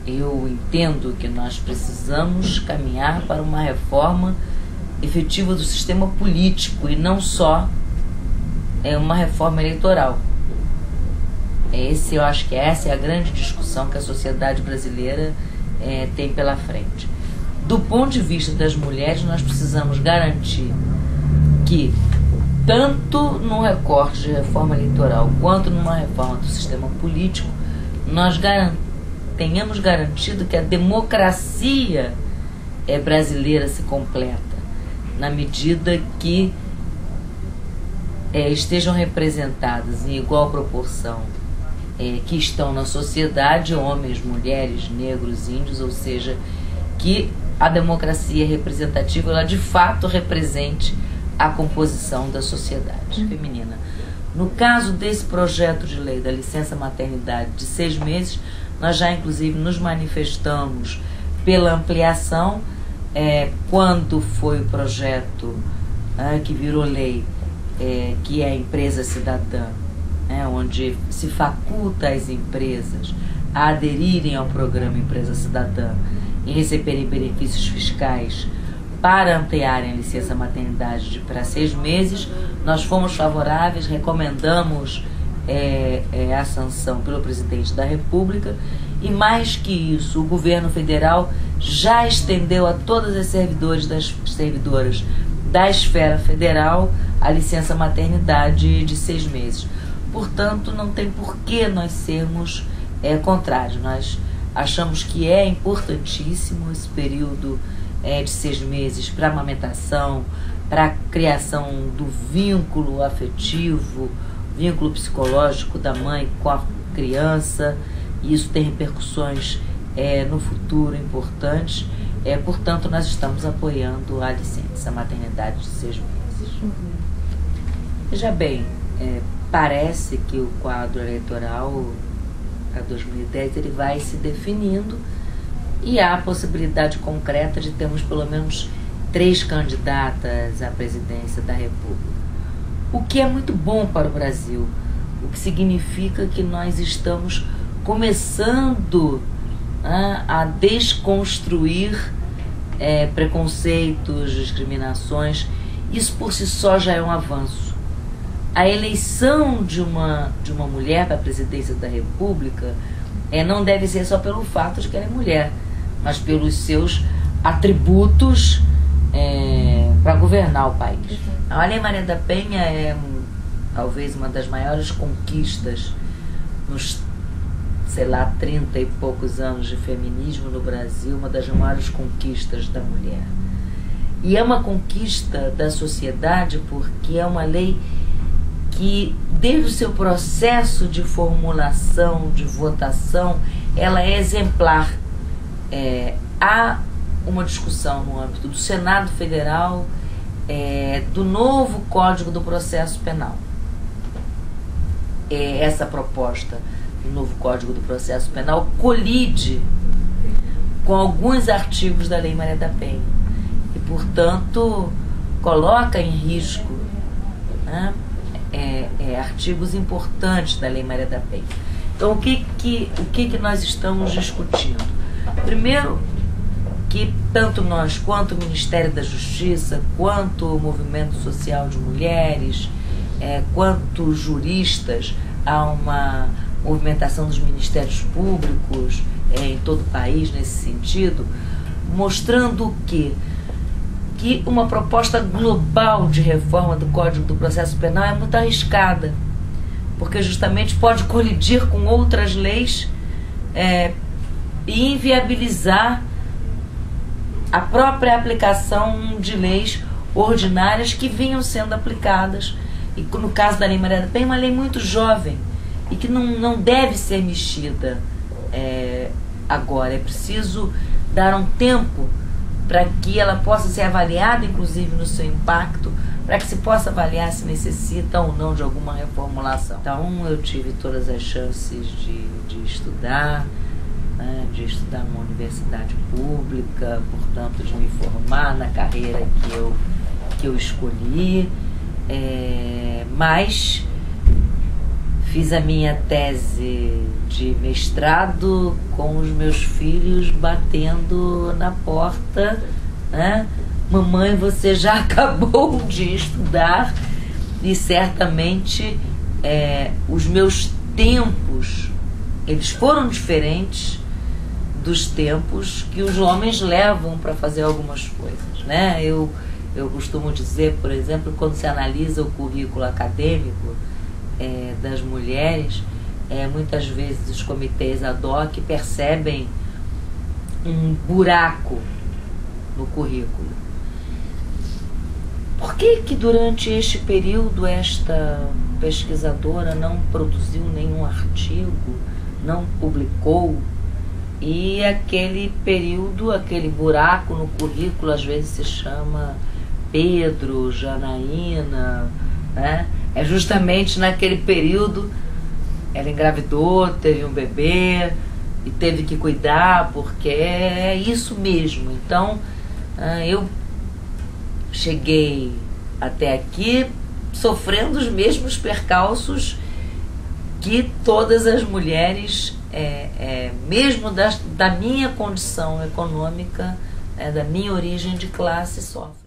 eu entendo que nós precisamos caminhar para uma reforma efetiva do sistema político e não só uma reforma eleitoral. Eu acho que essa é a grande discussão que a sociedade brasileira tem pela frente. Do ponto de vista das mulheres, nós precisamos garantir que, tanto no recorte de reforma eleitoral quanto numa reforma do sistema político, nós tenhamos garantido que a democracia brasileira se completa, na medida que estejam representadas em igual proporção que estão na sociedade, homens, mulheres, negros, índios, ou seja, que a democracia representativa, ela de fato represente a composição da sociedade feminina. No caso desse projeto de lei da licença maternidade de 6 meses, nós já inclusive nos manifestamos pela ampliação. Quando foi o projeto que virou lei, que é a empresa cidadã, onde se faculta as empresas a aderirem ao programa Empresa Cidadã e receberem benefícios fiscais para ampliarem a licença maternidade para 6 meses, nós fomos favoráveis, recomendamos a sanção pelo presidente da República, e mais que isso, o governo federal já estendeu a todas as servidoras da esfera federal a licença maternidade de 6 meses. Portanto, não tem por que nós sermos contrários. Nós achamos que é importantíssimo esse período de 6 meses para a amamentação, para a criação do vínculo afetivo, vínculo psicológico da mãe com a criança. E isso tem repercussões no futuro importantes. Portanto, nós estamos apoiando a licença maternidade de 6 meses. Veja bem, parece que o quadro eleitoral para 2010 ele vai se definindo e há a possibilidade concreta de termos pelo menos 3 candidatas à presidência da República, o que é muito bom para o Brasil, o que significa que nós estamos começando a desconstruir preconceitos, discriminações. Isso por si só já é um avanço. A eleição de uma mulher para a presidência da República não deve ser só pelo fato de que ela é mulher, mas pelos seus atributos para governar o país. A Lei Maria da Penha é talvez uma das maiores conquistas nos, 30 e poucos anos de feminismo no Brasil, uma das maiores conquistas da mulher. E é uma conquista da sociedade porque é uma lei que, desde o seu processo de formulação, de votação, ela é exemplar. Há uma discussão no âmbito do Senado Federal do novo Código do Processo Penal. Essa proposta do novo Código do Processo Penal colide com alguns artigos da Lei Maria da Penha e, portanto, coloca em risco artigos importantes da Lei Maria da Penha. Então, o que nós estamos discutindo? Primeiro, que tanto nós, quanto o Ministério da Justiça, quanto o Movimento Social de Mulheres, quanto juristas, há uma movimentação dos ministérios públicos em todo o país nesse sentido, mostrando que uma proposta global de reforma do Código do Processo Penal é muito arriscada, porque justamente pode colidir com outras leis e inviabilizar a própria aplicação de leis ordinárias que vinham sendo aplicadas. E no caso da Lei Maria da Penha, é uma lei muito jovem e que não deve ser mexida agora. É preciso dar um tempo para que ela possa ser avaliada, inclusive no seu impacto, para que se possa avaliar se necessita ou não de alguma reformulação. Então, eu tive todas as chances de estudar, numa universidade pública, portanto, de me formar na carreira que eu escolhi, mas Fiz a minha tese de mestrado com os meus filhos batendo na porta, né? Mamãe, você já acabou de estudar? E certamente os meus tempos, eles foram diferentes dos tempos que os homens levam para fazer algumas coisas, né? Eu costumo dizer, por exemplo, quando se analisa o currículo acadêmico das mulheres, muitas vezes os comitês ad hoc percebem um buraco no currículo. Por que durante este período esta pesquisadora não produziu nenhum artigo, não publicou? E aquele período, aquele buraco no currículo, às vezes se chama Pedro, Janaína, né? É justamente naquele período ela engravidou, teve um bebê e teve que cuidar, porque é isso mesmo. Então, eu cheguei até aqui sofrendo os mesmos percalços que todas as mulheres, mesmo da minha condição econômica, da minha origem de classe, sofrem.